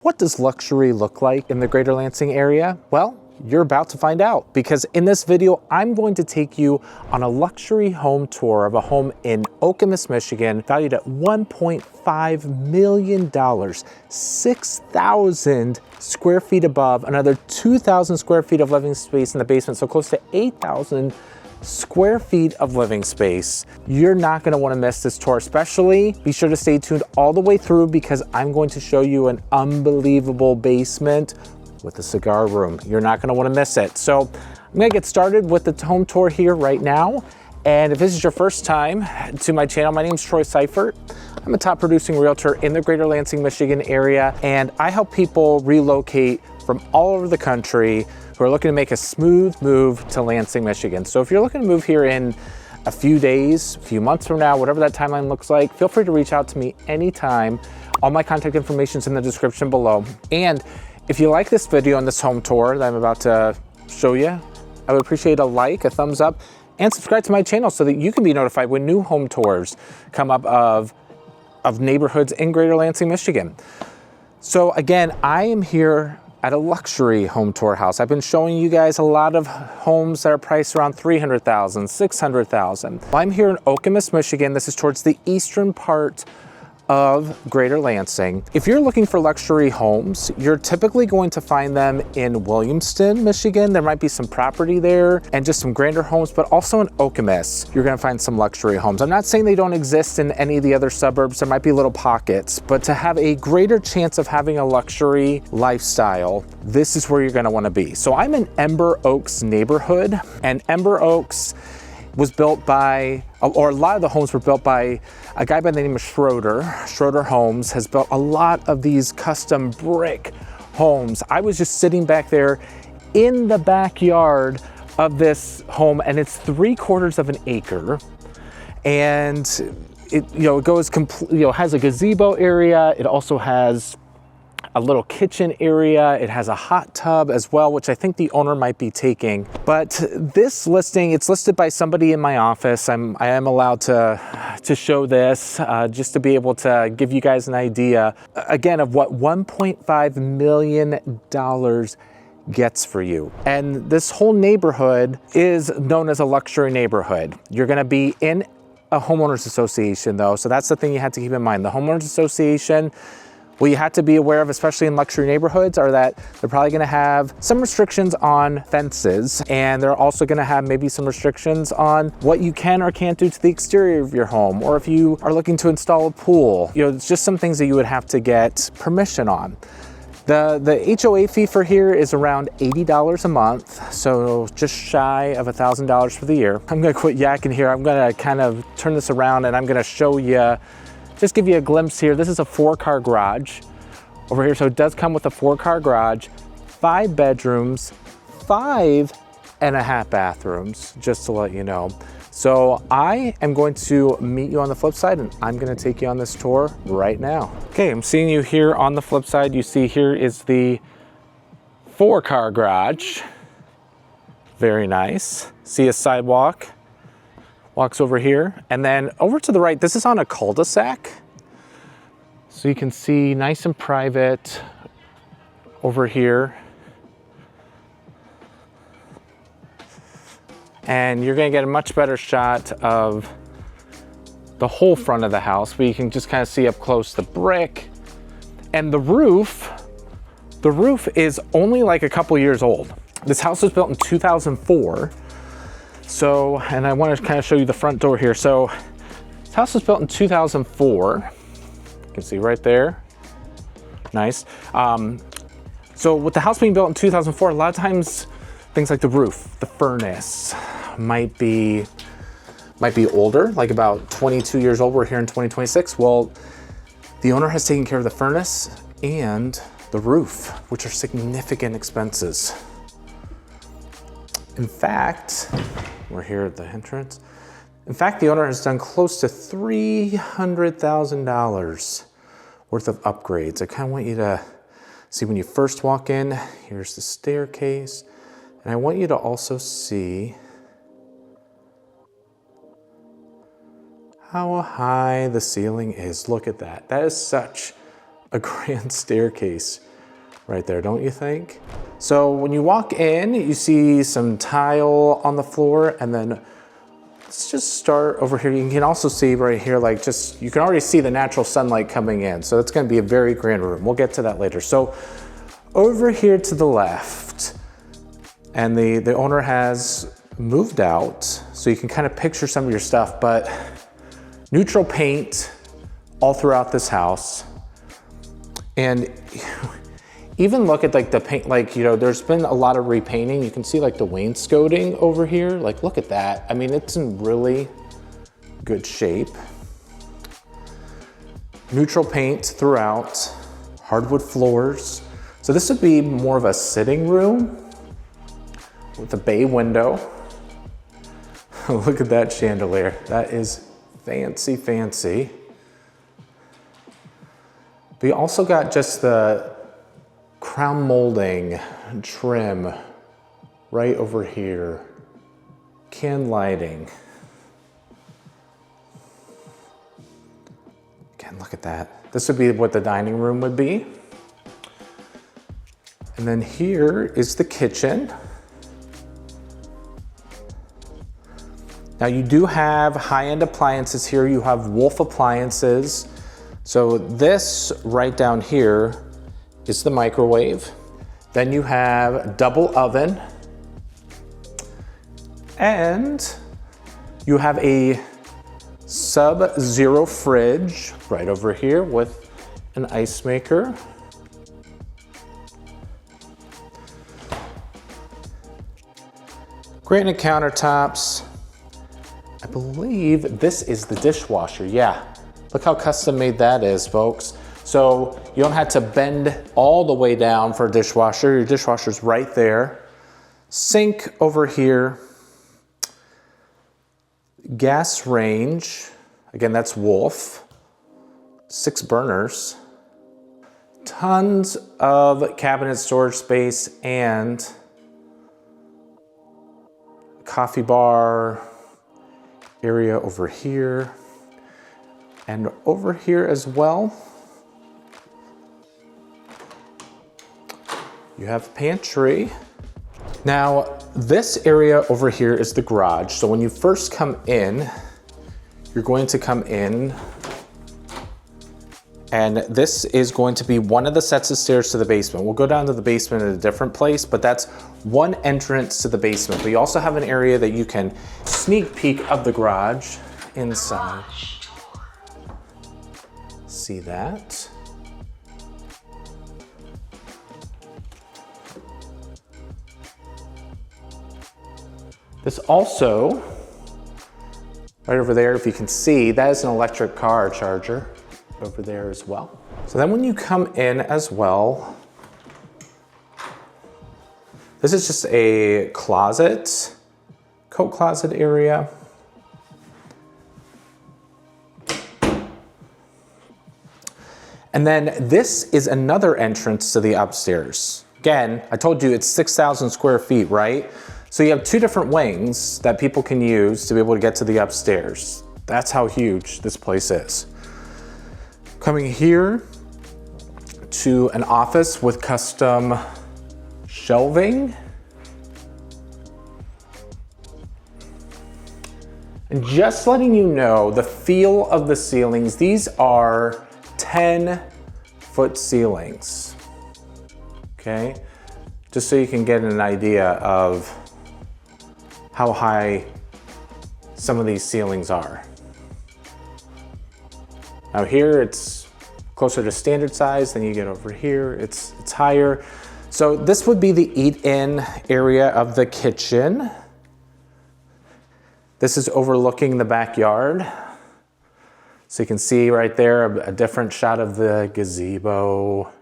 What does luxury look like in the greater Lansing area? Well, you're about to find out, because in this video, I'm going to take you on a luxury home tour of a home in Okemos, Michigan, valued at $1.5 million, 6,000 square feet above, another 2,000 square feet of living space in the basement, so close to 8,000 square feet of living space. You're not going to want to miss this tour, especially be sure to stay tuned all the way through, because I'm going to show you an unbelievable basement with a cigar room. You're not going to want to miss it. So I'm going to get started with the home tour here right now. And if this is your first time to my channel, my name is 𝐴. I'm a top producing realtor in the greater Lansing, Michigan area, and I help people relocate from all over the country who are looking to make a smooth move to Lansing, Michigan. So if you're looking to move here in a few days, a few months from now, whatever that timeline looks like, feel free to reach out to me anytime. All my contact information is in the description below. And if you like this video and this home tour that I'm about to show you, I would appreciate a like, a thumbs up, and subscribe to my channel so that you can be notified when new home tours come up of neighborhoods in greater Lansing, Michigan. So again, I am here at a luxury home tour house. I've been showing you guys a lot of homes that are priced around $300,000, $600,000. I'm here in Okemos, Michigan. This is towards the eastern part of greater Lansing. If you're looking for luxury homes, you're typically going to find them in Williamston, Michigan. There might be some property there and just some grander homes, but also in Okemos, you're gonna find some luxury homes. I'm not saying they don't exist in any of the other suburbs. There might be little pockets, but to have a greater chance of having a luxury lifestyle, this is where you're gonna wanna be. So I'm in Ember Oaks neighborhood, and Ember Oaks was built by, or a lot of the homes were built by a guy by the name of Schroeder. Schroeder Homes has built a lot of these custom brick homes. I was just sitting back there in the backyard of this home, and it's 3/4 of an acre. And it, it goes complete, has a gazebo area. It also has a little kitchen area. It has a hot tub as well, which I think the owner might be taking. But this listing, it's listed by somebody in my office. I am allowed to show this just to be able to give you guys an idea, again, of what $1.5 million gets for you. And this whole neighborhood is known as a luxury neighborhood. You're gonna be in a homeowners association though, so that's the thing you have to keep in mind. The homeowners association, what you have to be aware of, especially in luxury neighborhoods, are that they're probably gonna have some restrictions on fences, and they're also gonna have maybe some restrictions on what you can or can't do to the exterior of your home, or if you are looking to install a pool. It's just some things that you would have to get permission on. The HOA fee for here is around $80 a month, so just shy of $1,000 for the year. I'm gonna quit yakking here. I'm gonna kind of turn this around, and I'm gonna show you, just give you a glimpse here. This is a 4-car garage over here. So it does come with a 4-car garage, 5 bedrooms, 5.5 bathrooms, just to let you know. So I am going to meet you on the flip side, and I'm gonna take you on this tour right now. Okay, I'm seeing you here on the flip side. You see here is the 4-car garage. Very nice. See a sidewalk. Walks over here, and then over to the right, this is on a cul-de-sac. So you can see nice and private over here. And you're gonna get a much better shot of the whole front of the house, but you can just kind of see up close the brick. And the roof is only like a couple years old. This house was built in 2004. So, and I want to kind of show you the front door here. So this house was built in 2004. You can see right there. Nice. So with the house being built in 2004, a lot of times things like the roof, the furnace might be older, like about 22 years old. We're here in 2026. Well, the owner has taken care of the furnace and the roof, which are significant expenses. In fact, we're here at the entrance. In fact, the owner has done close to $300,000 worth of upgrades. I kind of want you to see when you first walk in, here's the staircase. And I want you to also see how high the ceiling is. Look at that. That is such a grand staircase right there, don't you think? So when you walk in, you see some tile on the floor, and then let's just start over here. You can also see right here, like just, you can already see the natural sunlight coming in. So it's gonna be a very grand room. We'll get to that later. So over here to the left, and the owner has moved out, so you can kind of picture some of your stuff, but neutral paint all throughout this house. And even look at like the paint, like, you know, there's been a lot of repainting. You can see like the wainscoting over here. Like, look at that. I mean, it's in really good shape. Neutral paint throughout, hardwood floors. So this would be more of a sitting room with a bay window. Look at that chandelier. That is fancy, fancy. We also got just the crown molding trim right over here. Can lighting. Again, look at that. This would be what the dining room would be. And then here is the kitchen. Now you do have high-end appliances here. You have Wolf appliances. So this right down here is the microwave. Then you have double oven. And you have a sub-zero fridge right over here with an ice maker. Granite countertops. I believe this is the dishwasher, yeah. Look how custom made that is, folks. So you don't have to bend all the way down for a dishwasher. Your dishwasher's right there. Sink over here. Gas range, again, that's Wolf. 6 burners. Tons of cabinet storage space and coffee bar area over here. And over here as well, you have pantry. Now, this area over here is the garage. So when you first come in, you're going to come in, and this is going to be one of the sets of stairs to the basement. We'll go down to the basement at a different place, but that's one entrance to the basement. But you also have an area that you can sneak peek of the garage inside. See that? This also, right over there, if you can see, that is an electric car charger over there as well. So then when you come in as well, this is just a closet, coat closet area. And then this is another entrance to the upstairs. Again, I told you it's 6,000 square feet, right? So you have 2 different wings that people can use to be able to get to the upstairs. That's how huge this place is. Coming here to an office with custom shelving. And just letting you know the feel of the ceilings, these are 10-foot ceilings, okay? Just so you can get an idea of how high some of these ceilings are. Now here it's closer to standard size, then you get over here, it's higher. So this would be the eat-in area of the kitchen. This is overlooking the backyard. So you can see right there a different shot of the gazebo.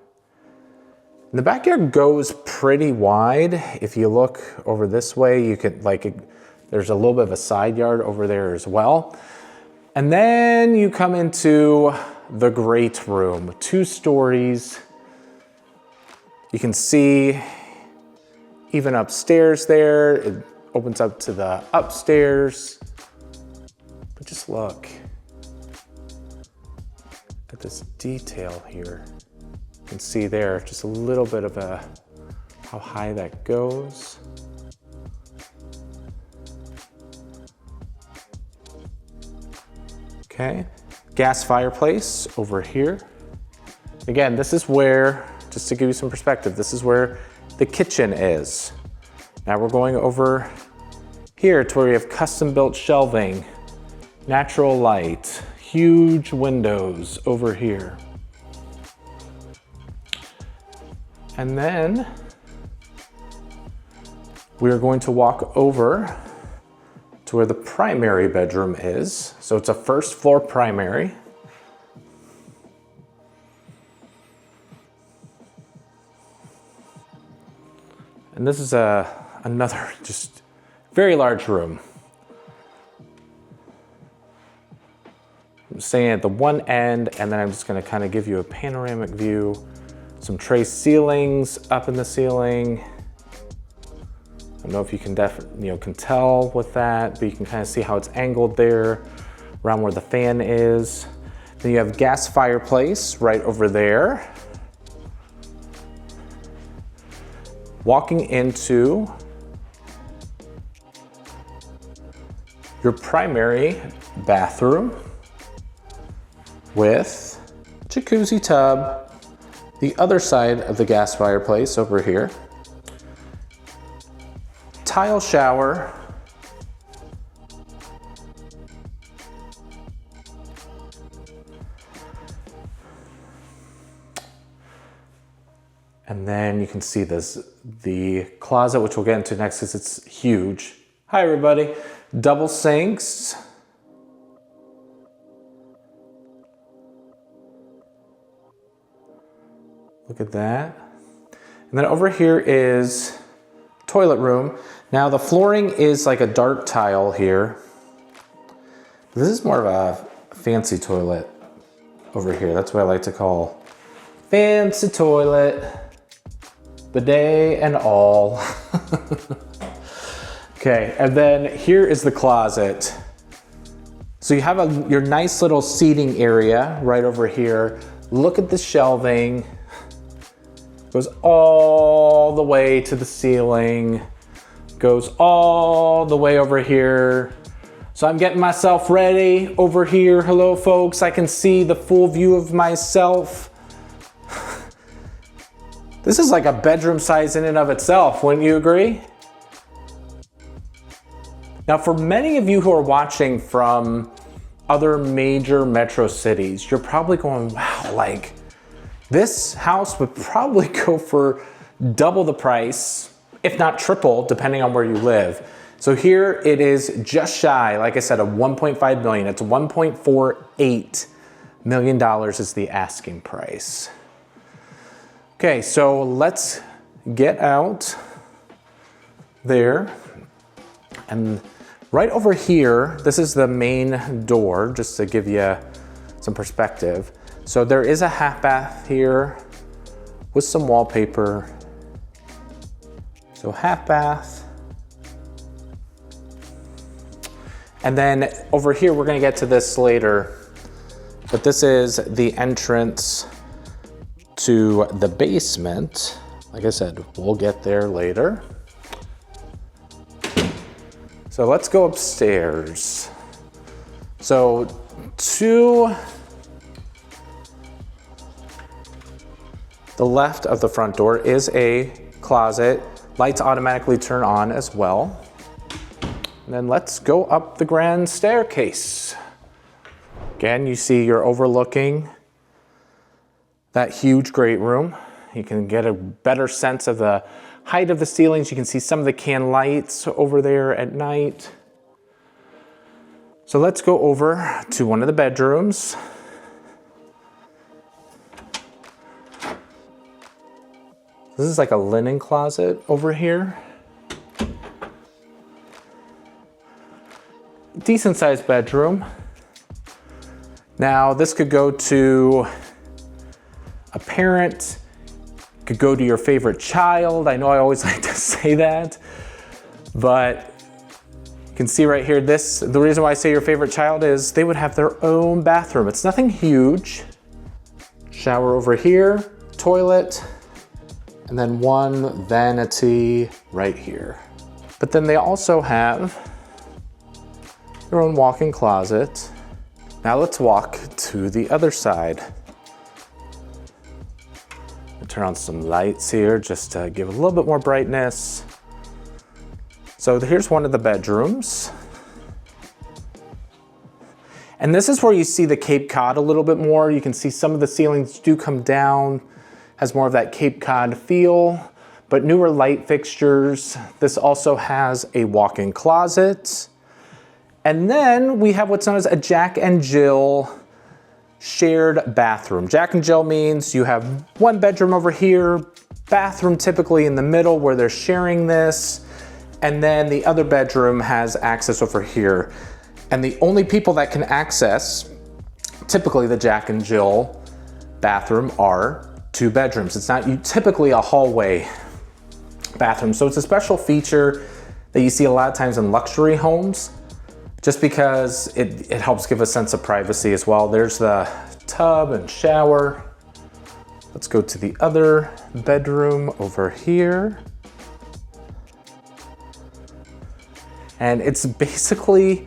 And the backyard goes pretty wide. If you look over this way, you could there's a little bit of a side yard over there as well. And then you come into the great room, 2 stories. You can see even upstairs there, it opens up to the upstairs. But just look at this detail here. can see there just a little bit of how high that goes. Okay, gas fireplace over here. Again, this is where, just to give you some perspective, this is where the kitchen is. Now we're going over here to where we have custom built shelving, natural light, huge windows over here. And then we're going to walk over to where the primary bedroom is. So it's a first floor primary. And this is another just very large room. I'm staying at the one end, and then I'm just gonna kind of give you a panoramic view. Some tray ceilings up in the ceiling. I don't know if you can can tell with that, but you can kind of see how it's angled there around where the fan is. Then you have gas fireplace right over there. Walking into your primary bathroom with jacuzzi tub, the other side of the gas fireplace over here. Tile shower. And then you can see the closet, which we'll get into next because it's huge. Hi everybody. Double sinks. Look at that. And then over here is toilet room. Now the flooring is like a dark tile here. This is more of a fancy toilet over here. That's what I like to call fancy toilet, bidet and all. Okay, and then here is the closet. So you have your nice little seating area right over here. Look at the shelving. Goes all the way to the ceiling, goes all the way over here. So I'm getting myself ready over here. Hello folks, I can see the full view of myself. This is like a bedroom size in and of itself, wouldn't you agree? Now for many of you who are watching from other major metro cities, you're probably going, wow, like, this house would probably go for double the price, if not triple, depending on where you live. So here it is just shy, like I said, of 1.5 million. It's $1.48 million is the asking price. Okay, so let's get out there. And right over here, this is the main door, just to give you some perspective. So there is a half bath here with some wallpaper. So half bath. And then over here, we're gonna get to this later, but this is the entrance to the basement. Like I said, we'll get there later. So let's go upstairs. So to the left of the front door is a closet. Lights automatically turn on as well. And then let's go up the grand staircase. Again, you see you're overlooking that huge great room. You can get a better sense of the height of the ceilings. You can see some of the can lights over there at night. So let's go over to one of the bedrooms. This is like a linen closet over here. Decent sized bedroom. Now this could go to a parent, could go to your favorite child. I know I always like to say that, but you can see right here, the reason why I say your favorite child is they would have their own bathroom. It's nothing huge. Shower over here. toilet, and then one vanity right here. But then they also have their own walk-in closet. Now let's walk to the other side. Turn on some lights here just to give a little bit more brightness. So here's one of the bedrooms. And this is where you see the Cape Cod a little bit more. You can see some of the ceilings do come down, has more of that Cape Cod feel, but newer light fixtures. This also has a walk-in closet. And then we have what's known as a Jack and Jill shared bathroom. Jack and Jill means you have one bedroom over here, bathroom typically in the middle where they're sharing this, and then the other bedroom has access over here. And the only people that can access typically the Jack and Jill bathroom are two bedrooms. It's not typically a hallway bathroom. So it's a special feature that you see a lot of times in luxury homes, just because it helps give a sense of privacy as well. There's the tub and shower. Let's go to the other bedroom over here. And it's basically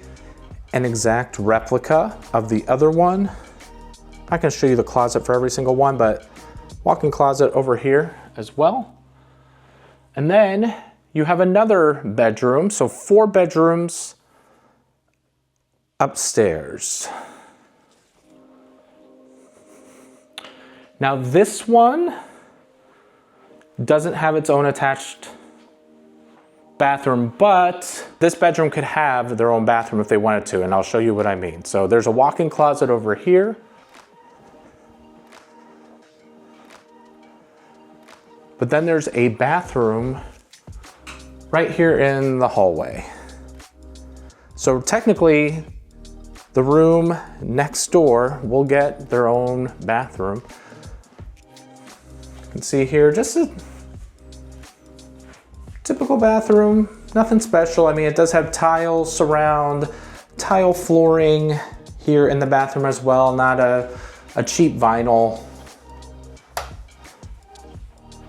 an exact replica of the other one. I can show you the closet for every single one, but walk-in closet over here as well. And then you have another bedroom, so 4 bedrooms upstairs. Now this one doesn't have its own attached bathroom, but this bedroom could have their own bathroom if they wanted to, and I'll show you what I mean. So there's a walk-in closet over here. But then there's a bathroom right here in the hallway. So technically, the room next door will get their own bathroom. You can see here, just a typical bathroom, nothing special. I mean, it does have tile surround, tile flooring here in the bathroom as well, not a cheap vinyl.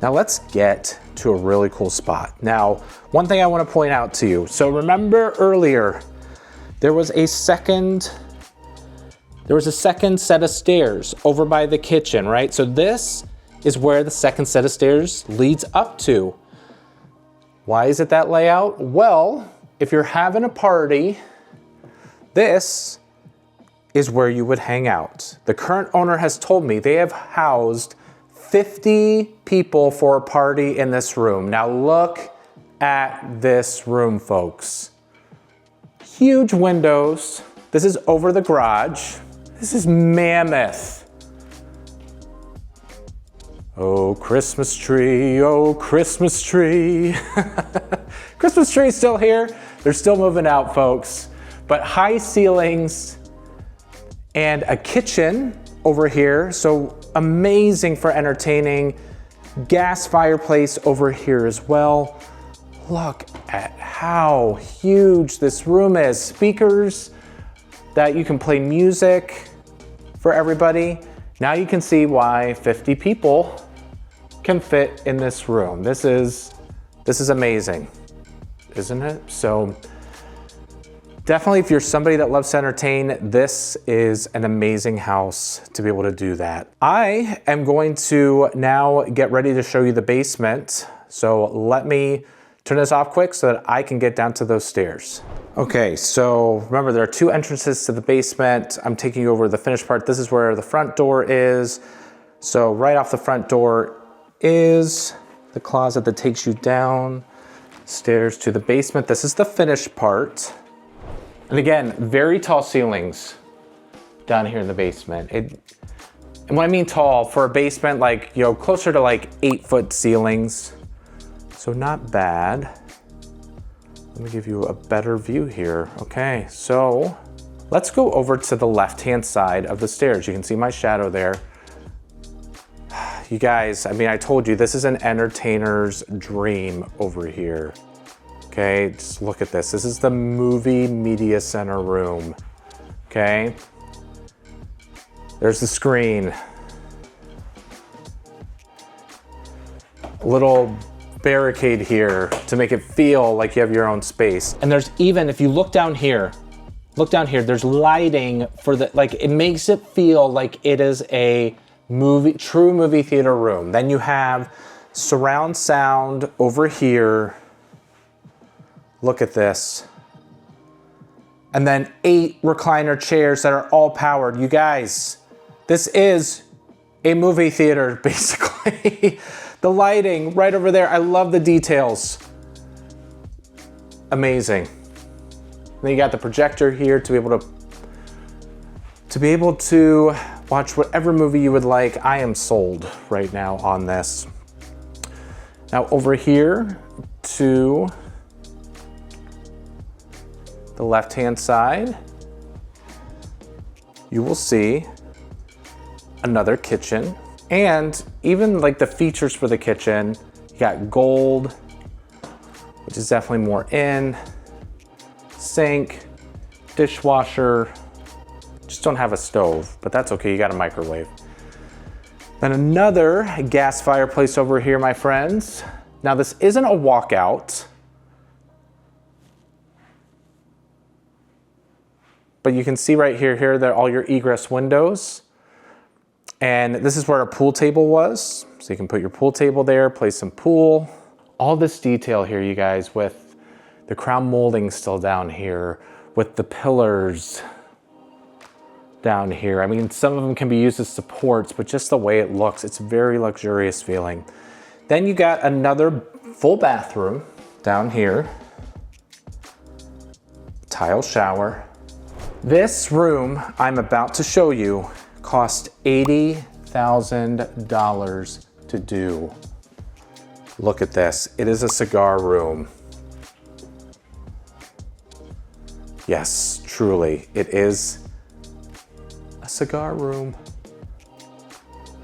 Now let's get to a really cool spot. Now, one thing I want to point out to you. So remember earlier, there was a second set of stairs over by the kitchen, right? So this is where the second set of stairs leads up to. Why is it that layout? Well, if you're having a party, this is where you would hang out. The current owner has told me they have housed 50 people for a party in this room. Now look at this room, folks. Huge windows. This is over the garage. This is mammoth. Oh, Christmas tree, oh, Christmas tree. Christmas tree is still here. They're still moving out, folks. But high ceilings and a kitchen over here. So amazing for entertaining. Gas fireplace over here as well. Look at how huge this room is. Speakers that you can play music for everybody. Now you can see why 50 people can fit in this room. This is amazing, isn't it? So definitely, if you're somebody that loves to entertain, this is an amazing house to be able to do that. I am going to now get ready to show you the basement. So let me turn this off quick so that I can get down to those stairs. Okay, so remember there are 2 entrances to the basement. I'm taking you over the finished part. This is where the front door is. So right off the front door is the closet that takes you down stairs to the basement. This is the finished part. And again, very tall ceilings down here in the basement. And when I mean tall, for a basement, like, you know, closer to like 8-foot ceilings. So not bad. Let me give you a better view here. Okay, so let's go over to the left-hand side of the stairs. You can see my shadow there. You guys, I mean, I told you, this is an entertainer's dream over here. Okay, just look at this. This is the movie media center room. Okay, there's the screen. little barricade here to make it feel like you have your own space. And there's even, if you look down here, there's lighting for the, like, it makes it feel like it is a true movie theater room. Then you have surround sound over here. Look at this. And then 8 recliner chairs that are all powered. You guys, this is a movie theater, basically. The lighting right over there, I love the details. Amazing. Then you got the projector here to be able to watch whatever movie you would like. I am sold right now on this. Now over here to the left-hand side, you will see another kitchen. And even like the features for the kitchen, you got gold, which is definitely more in, sink, dishwasher, just don't have a stove, but that's okay, you got a microwave. Then another gas fireplace over here, my friends. Now this isn't a walkout, but you can see right here, here are all your egress windows. And this is where our pool table was. So you can put your pool table there, play some pool. All this detail here, you guys, with the crown molding still down here, with the pillars down here. I mean, some of them can be used as supports, but just the way it looks, it's very luxurious feeling. Then you got another full bathroom down here. Tile shower. This room I'm about to show you cost $80,000 to do. Look at this, it is a cigar room. Yes, truly, it is a cigar room.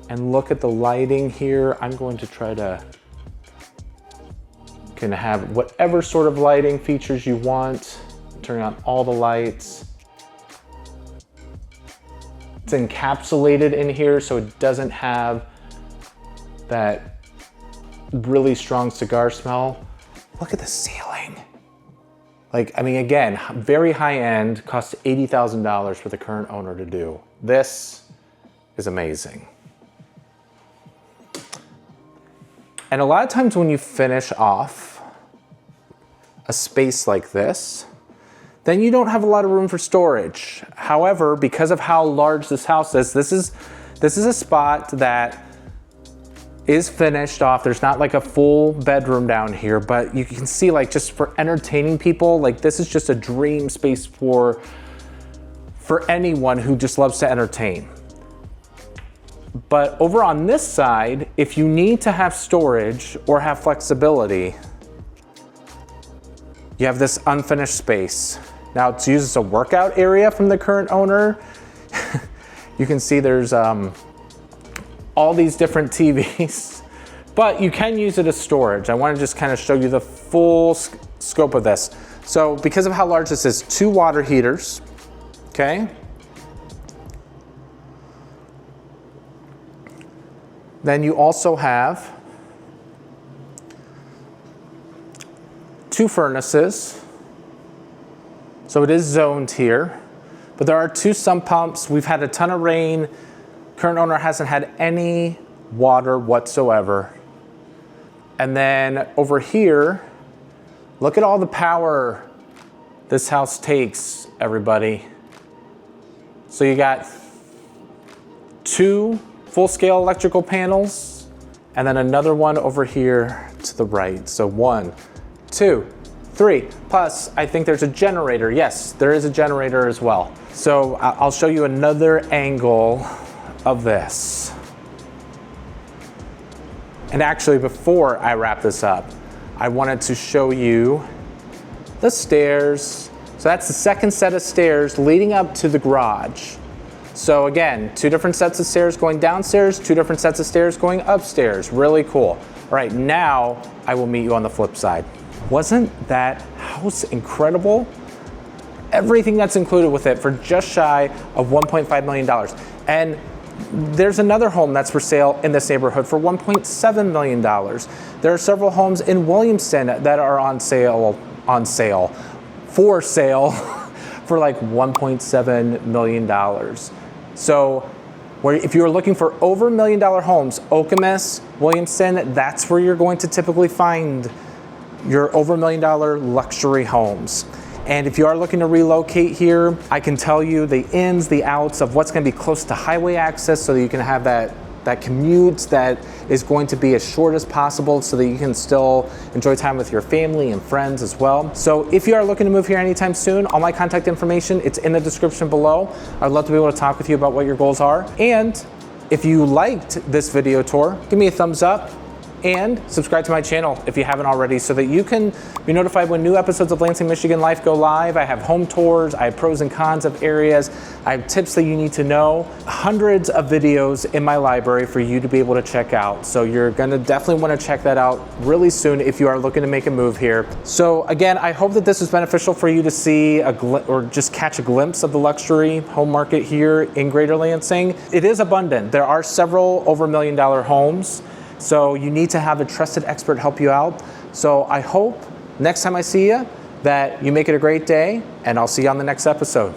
And look at the lighting here. I'm going to try to, you can have whatever sort of lighting features you want. Turn on all the lights. It's encapsulated in here, so it doesn't have that really strong cigar smell. Look at the ceiling. Like, I mean, again, very high end, cost $80,000 for the current owner to do. This is amazing. And a lot of times when you finish off a space like this, then you don't have a lot of room for storage. However, because of how large this house is, this is a spot that is finished off. There's not like a full bedroom down here, but you can see, like, just for entertaining people, like, this is just a dream space for anyone who just loves to entertain. But over on this side, if you need to have storage or have flexibility, you have this unfinished space. Now it's used as a workout area from the current owner. You can see there's all these different TVs, but you can use it as storage. I want to just kind of show you the full scope of this. So because of how large this is, 2 water heaters, okay? Then you also have 2 furnaces. So it is zoned here, but there are 2 sump pumps. We've had a ton of rain. Current owner hasn't had any water whatsoever. And then over here, look at all the power this house takes, everybody. So you got 2 full-scale electrical panels, and then another one over here to the right. So 1, 2, 3, plus I think there's a generator. Yes, there is a generator as well. So I'll show you another angle of this. And actually, before I wrap this up, I wanted to show you the stairs. So that's the second set of stairs leading up to the garage. So again, 2 different sets of stairs going downstairs, 2 different sets of stairs going upstairs. Really cool. All right, now I will meet you on the flip side. Wasn't that house incredible? Everything that's included with it for just shy of $1.5 million. And There's another home that's for sale in this neighborhood for $1.7 million. There are several homes in Williamston that are for sale for like $1.7 million. So if you're looking for over $1 million homes, Okemos, Williamston, that's where you're going to typically find your over $1 million luxury homes. And if you are looking to relocate here, I can tell you the ins, the outs of what's going to be close to highway access so that you can have that commute that is going to be as short as possible so that you can still enjoy time with your family and friends as well. So if you are looking to move here anytime soon, all my contact information, it's in the description below. I'd love to be able to talk with you about what your goals are. And if you liked this video tour, give me a thumbs up and subscribe to my channel if you haven't already so that you can be notified when new episodes of Lansing, Michigan Life go live. I have home tours, I have pros and cons of areas, I have tips that you need to know, hundreds of videos in my library for you to be able to check out. So you're gonna definitely wanna check that out really soon if you are looking to make a move here. So again, I hope that this was beneficial for you to see or just catch a glimpse of the luxury home market here in Greater Lansing. It is abundant. There are several over $1 million homes. So you need to have a trusted expert help you out. So I hope next time I see you that you make it a great day, and I'll see you on the next episode.